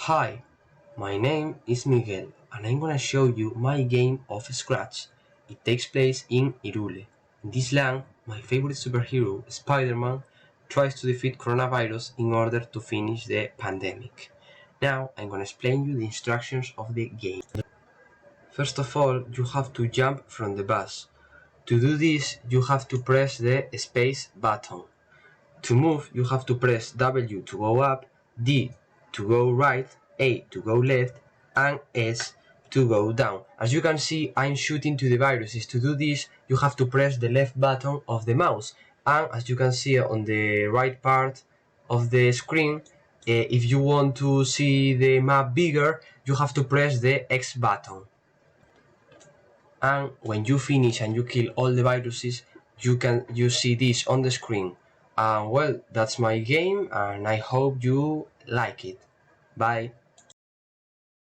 Hi, my name is Miguel and I'm gonna show you my game of Scratch. It takes place in Irule. In this land, my favorite superhero, Spider-Man, tries to defeat coronavirus in order to finish the pandemic. Now I'm gonna explain you the instructions of the game. First of all, you have to jump from the bus. To do this, you have to press the space button. To move, you have to press W to go up, D to go right, A to go left, and S to go down. As you can see, I'm shooting to the viruses. To do this, you have to press the left button of the mouse. And as you can see on the right part of the screen, if you want to see the map bigger, you have to press the X button. And when you finish and you kill all the viruses, you see this on the screen. Well, that's my game and I hope you like it. Bye.